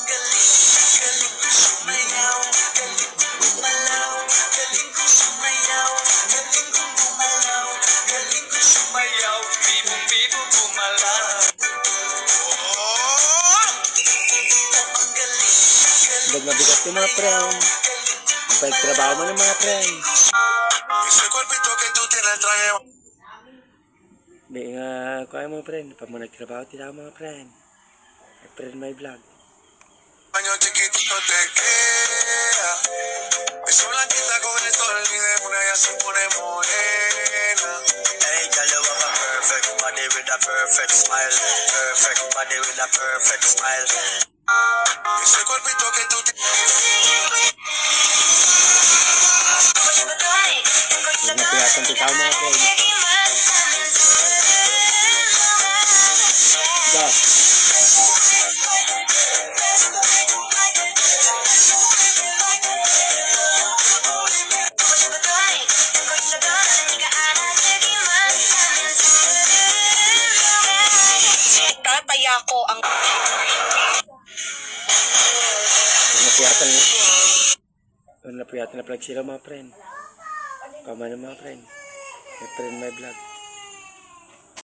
galing ko sumayaw, galing ko gumalaw, galing ko sumayaw, galing ko gumalaw, galing ko sumayaw, bibo gumalaw. Pag mabigat yung mga friend, pagtrabaho mo ng mga friend. Di nga, kaya mo friend, pag mo nagtrabaho, tila mga friend. Friend my vlog. Año chiquitito te queda. Eso blanquita con el sol y de una ya se pone morena. Hey, girl, you have a perfect body with a perfect smile. Perfect body with a perfect smile. Ese cuerpito que tú tienes. Nagpiyatan titaw mga friend. Ba? Tataya ko ang Napiyatan na pala sila mga friend. Kama na mga friend. My friend my vlog.